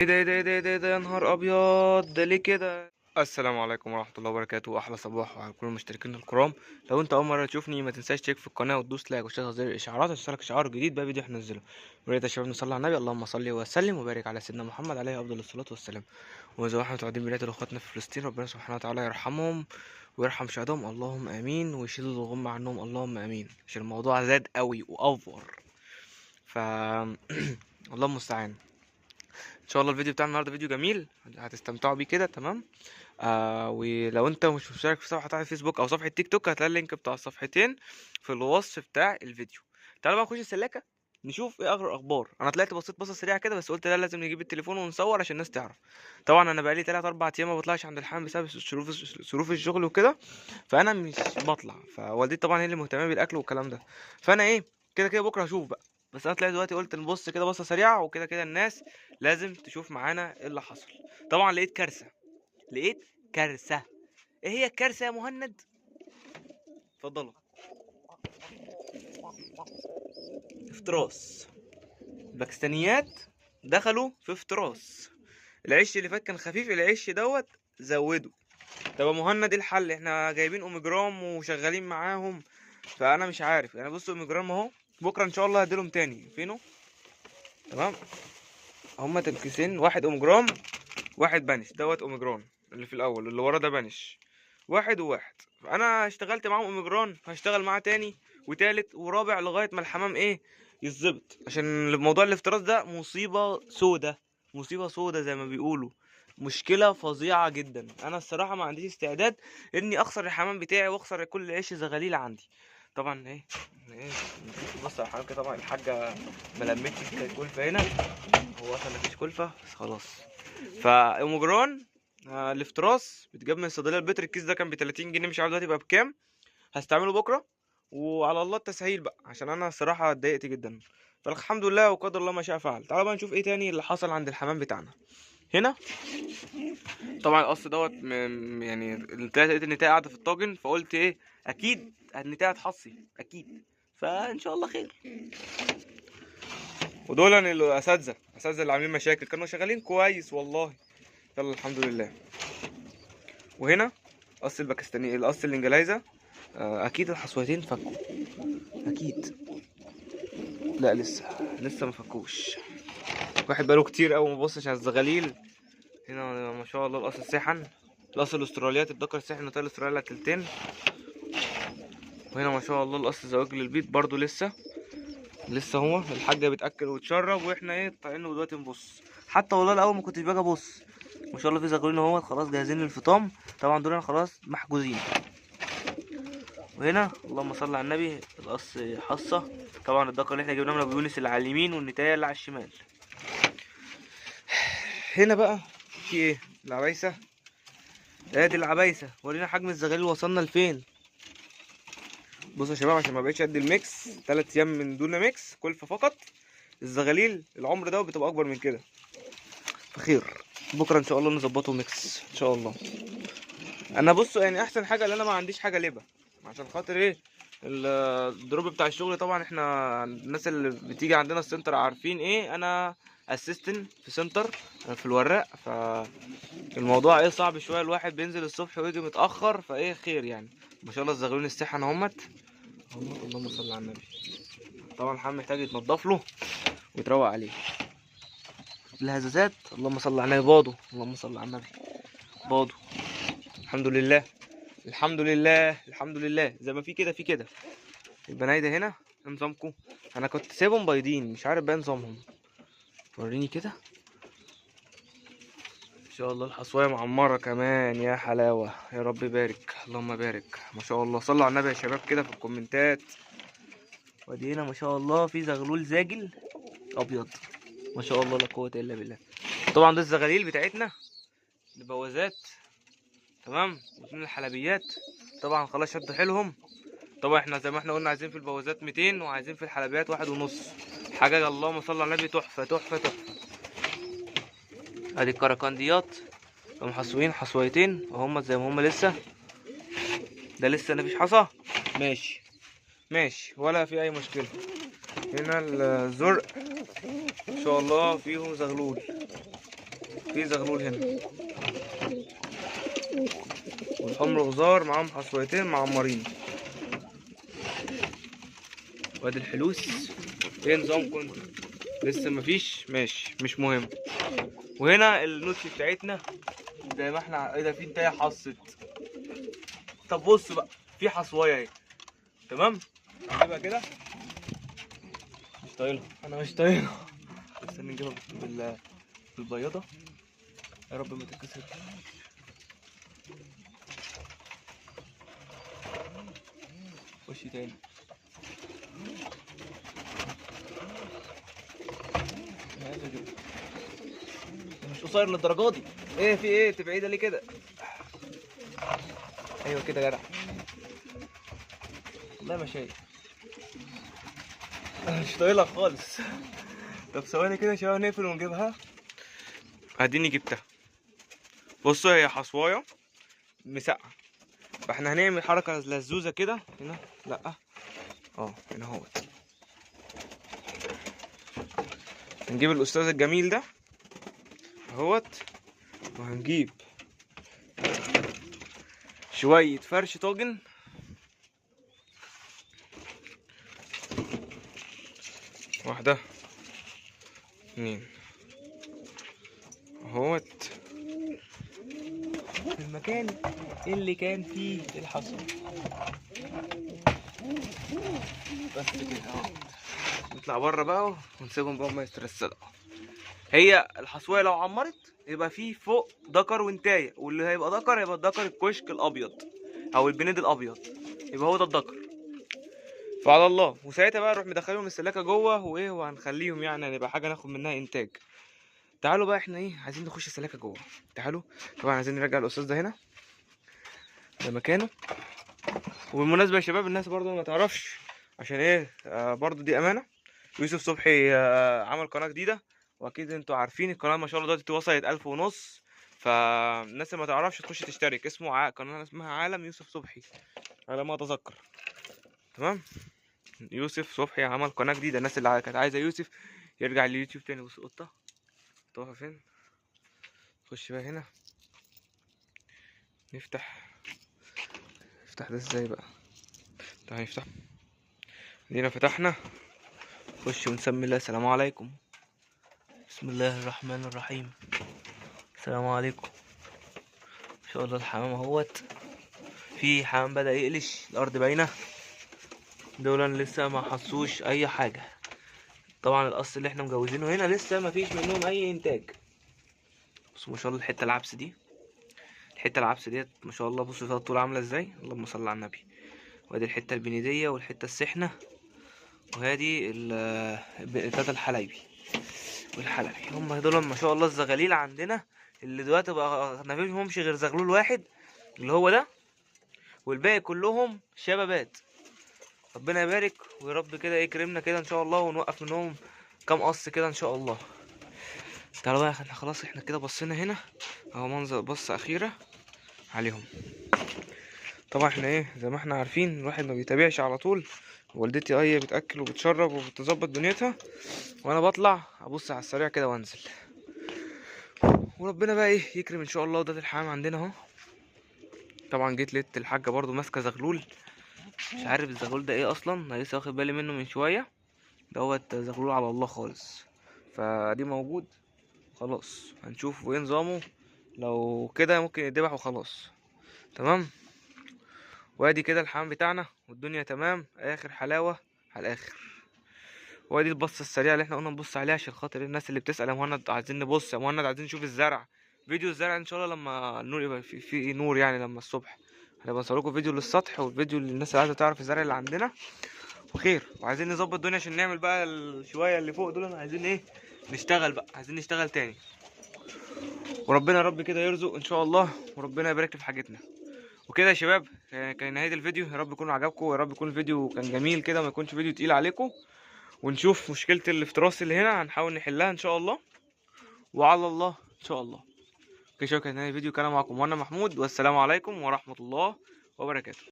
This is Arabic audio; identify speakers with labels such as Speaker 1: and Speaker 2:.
Speaker 1: ايه ده يا نهار ابيض، ده ليه كده؟ السلام عليكم ورحمه الله وبركاته، احلى صباح وعلى كل المشتركين الكرام. لو انت اول مره تشوفني ما تنساش تشترك في القناه وتدوس لايك وتشغل زر الاشعارات عشان يوصلك اشعار جديد بقى فيديو هننزله. وريت يا شباب نصلي على النبي، اللهم صل وسلم وبارك على سيدنا محمد عليه افضل الصلاه والسلام. واذا واحنا متوعدين بلاد اخواتنا في فلسطين، ربنا سبحانه وتعالى يرحمهم ويرحم شهدائهم اللهم امين، ويشيل الغمه عنهم اللهم امين، عشان الموضوع زاد قوي واوفر. ف اللهم المستعان. ان شاء الله الفيديو بتاع النهارده فيديو جميل هتستمتعوا بيه كده، تمام؟ ولو انت مش مشترك في صفحه بتاعت الفيسبوك او صفحه تيك توك، هتلاقي اللينك بتاع الصفحتين في الوصف بتاع الفيديو. تعالوا بقى نخش السلاكه نشوف ايه اخر الاخبار. انا طلعت بصيت بصه سريعه كده، بس قلت لا لازم نجيب التليفون ونصور عشان الناس تعرف. طبعا انا بقالي 3 4 ايام ما بطلعش عند الحمام بسبب ظروف الشغل وكده، فانا مش بطلع. فوالدتي طبعا هي اللي مهتمه بالاكل والكلام ده، فانا ايه كده كده بكره هشوف بقى. بس انا طلعت دلوقتي قلت نبص كده بصه سريعه، وكده كده الناس لازم تشوف معانا ايه اللي حصل. طبعا لقيت كارثه، لقيت كارثه. ايه هي الكارثه يا مهند؟ اتفضلوا. افتراس. الباكستانيات دخلوا في افتراس. العش اللي فات كان خفيف، العش دوت زوده. طب يا مهند ايه الحل؟ احنا جايبين اوميجرام وشغالين معاهم، فانا مش عارف. انا بص اوميجرام اهو، بكره ان شاء الله هديلهم تاني فينه. تمام، هما تنكيسين، واحد اوميجرام واحد بانش. دوت اوميجران اللي في الاول، اللي ورا ده بانش. واحد وواحد. انا اشتغلت معاهم اوميجران، هشتغل معاه تاني وتالت ورابع لغايه ما الحمام ايه يتظبط، عشان موضوع الافتراس ده مصيبه سودة. مصيبه سودة زي ما بيقولوا، مشكله فظيعه جدا. انا الصراحه ما عنديش استعداد اني اخسر الحمام بتاعي واخسر كل عيش زغاليل عندي. طبعا ايه بص على الحمام كده. طبعا الحاجه ما لمتش الكلفه هنا، هو اصلا مفيش كلفه بس خلاص. فاوميجران الافتراس بتجاب من الصيدليه البتر. الكيس ده كان ب 30 جنيه، مش عارف دلوقتي بقى بكام. هستعمله بكره، وعلى الله التسهيل بقى، عشان انا الصراحه اتضايقت جدا. فالحمد لله وقدر الله ما شاء فعل. تعالوا بقى نشوف ايه تاني اللي حصل عند الحمام بتاعنا هنا. طبعا القص دوت يعني لقيت النتايه قاعده في الطاجن، فقلت ايه اكيد النتايه هتحصي اكيد، فان شاء الله خير. ودول الاساتذه اللي عاملين مشاكل كانوا شغالين كويس والله. يلا الحمد لله. وهنا قص الباكستاني، القص الانجلايزه. اكيد الحصوتين فكوا اكيد. لا لسه ما فكوش. واحد بقاله كتير قوي ما بصش على الزغاليل. هنا ما شاء الله القص السحن، القص الاستراليات الدكر السحن وطال الاستراليا تلتين. وهنا ما شاء الله القص زواج للبيت برضو لسه هو الحاجه بتاكل وتشرب، واحنا ايه طالعين دلوقتي نبص. حتى والله الاول ما كنتش باجي ابص. ما شاء الله في زغالين اهوت خلاص جاهزين للفطام. طبعا دول خلاص محجوزين. وهنا اللهم صل على النبي القص حصه. طبعا الدكر اللي احنا جبناه من ابو يونس اللي على اليمين، والنتايه اللي على الشمال. هنا بقى في ايه؟ العبايسه. ادي العبايسه، ورينا حجم الزغاليل وصلنا لفين. بصوا يا شباب، عشان ما بقتش قد الميكس 3 ايام من دون ميكس كلفه فقط. الزغاليل العمر ده بتبقى اكبر من كده. فخير، بكره ان شاء الله نظبطه ميكس ان شاء الله. انا بصوا يعني احسن حاجه ان انا ما عنديش حاجه لبه، عشان خاطر ايه الدروب بتاع الشغل. طبعا احنا الناس اللي بتيجي عندنا السنتر عارفين ايه، انا اسيستنت في سنتر في الوراق. فالموضوع ايه صعب شويه، الواحد بينزل الصبح ويجي متاخر، فايه خير يعني. ما شاء الله الزغلول السحن اهمت. اللهم صل على النبي. طبعا الحمام محتاج يتنضف له ويتروق عليه. الهزازات اللهم صل على النبي باضوا، اللهم صل على النبي باضوا. الحمد لله الحمد لله الحمد لله. زي ما في كده في كده. البنايدة هنا إيه نظامكم؟ انا كنت سايبهم بايضين، مش عارف بقى نظامهم. وريني كده. ان شاء الله الحصوايه معمره كمان، يا حلاوه يا رب بارك اللهم بارك. ما شاء الله صلوا على النبي يا شباب كده في الكومنتات. وادي هنا ما شاء الله في زغلول زاجل ابيض، ما شاء الله لا قوه الا بالله. طبعا دي الزغاليل بتاعتنا البوازات، تمام. واتنين الحلبيات طبعا خلاص شدوا حيلهم. طبعا احنا زي ما احنا قلنا عايزين في البوازات 200 وعايزين في الحلبيات 1.5. حاجه اللهم صل على النبي تحفه تحفه تحفه. ادي الكركنديات محصوين حصويتين وهم زي ما هم لسه. ده لسه مفيش حصى، ماشي ماشي ولا في اي مشكله. هنا الزرق ان شاء الله فيهم زغلول. في زغلول هنا، والحمر غزار معاهم حصويتين معمرين. وادي الحلوس. ايه نظامكم انتوا؟ لسه مفيش؟ ماشي مش مهم. وهنا النوتش بتاعتنا زي ما احنا. ايه ده؟ في انتايه حصت. طب بص بقى، في حصوايه اهي. تمام، نجيبها كده. مش طايلها، انا مش طايلها. استنى نجيبها بالبياضه، يا رب ما تتكسر. خش تاني. مش قصير للدرجه دي. ايه في ايه؟ انت بعيده ليه كده؟ ايوه كده يا جدع. والله ما شايف، انا مش طايلها خالص. طب ثواني كده عشان نقفل ونجيبها. اديني جبتها. بصوا هي حصوايه مسقعه، فاحنا هنعمل حركه لزوزه كده هنا. لا هنا اهوت. هنجيب الاستاذ الجميل ده اهوت، وهنجيب شويه فرش طاجن. واحده اتنين اهوت في المكان اللي كان فيه الحصى. بس كده اهو. نطلع بره بقى ونسيبهم بقى ما يسترسلوا. هي الحصويه لو عمرت يبقى فيه فوق دكر وانتايه، واللي هيبقى دكر هيبقى الدكر الكشك الابيض او البنيد الابيض، يبقى هو ده الدكر. فعلى الله. وساعتها بقى نروح مدخلهم السلاكه جوه وايه، وهنخليهم يعني هنبقى حاجه ناخد منها انتاج. تعالوا بقى احنا ايه عايزين نخش السلاكه جوه. تعالوا. طبعا عايزين نرجع الاستاذ ده هنا، ده مكانه. وبالمناسبه يا شباب، الناس برضو ما تعرفش عشان ايه، برضو دي امانه. يوسف صبحي عمل قناه جديده، واكيد انتوا عارفين القناه ما شاء الله دلوقتي وصلت 1500. فالناس اللي ما تعرفش تخش تشترك. اسمه قناه اسمها عالم يوسف صبحي على ما اتذكر. تمام. يوسف صبحي عمل قناه جديده. الناس اللي كانت عايزه يوسف يرجع لليوتيوب تاني. بص قطه طوها فين. خش بقى هنا. نفتح ده ازاي بقى؟ تعالى نفتح. دينا فتحنا. خش ونسمي الله. السلام عليكم. بسم الله الرحمن الرحيم. السلام عليكم. ان شاء الله الحمام اهوت. في حمام بدأ يقلش، الارض باينه. دول لسه ما حصوش اي حاجه. طبعا القص اللي احنا مجوزينه هنا لسه ما فيش منهم اي انتاج. بصوا ما شاء الله الحته العبس دي، الحته العبس ديت ما شاء الله. بصوا فيها الطول عامله ازاي، اللهم صل على النبي. وادي الحته البنيديه والحته السحنه، وهادي بتاعت الحلايبي والحلبي. هم دول ما شاء الله الزغاليل عندنا اللي دلوقتي بقى ما فيهمش غير زغلول واحد اللي هو ده، والباقي كلهم شبابات. ربنا يبارك ويا رب كده يكرمنا كده ان شاء الله، ونوقف منهم كام قص كده ان شاء الله. تعالوا بقى احنا خلاص احنا كده بصينا هنا اهو، منظر بصة اخيرة عليهم. طبعا احنا ايه زي ما احنا عارفين الواحد ما بيتابعش على طول. والدتي هي بتاكل وبتشرب وبتظبط دنيتها، وانا بطلع ابص على السريع كده وانزل. وربنا بقى ايه يكرم ان شاء الله. وده الحمام عندنا اهو. طبعا جيت لقيت الحاجه برضو ماسكه زغلول، مش عارف الزغلول ده ايه اصلا، انا لسه واخد بالي منه من شويه. دوت زغلول على الله خالص. فدي موجود خلاص، هنشوف ايه نظامه. لو كده ممكن يتذبح وخلاص. تمام. وادي كده الحمام بتاعنا والدنيا تمام اخر حلاوه على الاخر. وادي البصه السريعه اللي احنا قلنا نبص عليها عشان خاطر الناس اللي بتسال يا مهند عايزين نبص، يا مهند عايزين نشوف الزرع. فيديو الزرع ان شاء الله لما النور يبقى في نور، يعني لما الصبح هنبقى نصور لكم فيديو للسطح وفيديو للناس اللي عايزه تعرف الزرع اللي عندنا وخير. وعايزين نظبط الدنيا عشان نعمل بقى الشويه اللي فوق دول. عايزين ايه نشتغل بقى، عايزين نشتغل تاني. وربنا يا رب كده يرزق ان شاء الله، وربنا يبارك في حاجتنا. وكده يا شباب كان نهايه الفيديو. يا رب يكون عجبكم، ويا رب يكون الفيديو كان جميل كده، ما يكونش فيديو تقيل عليكم. ونشوف مشكله الافتراس اللي هنا هنحاول نحلها ان شاء الله، وعلى الله ان شاء الله. كده شباب كان نهايه الفيديو. كان معكم وانا محمود، والسلام عليكم ورحمه الله وبركاته.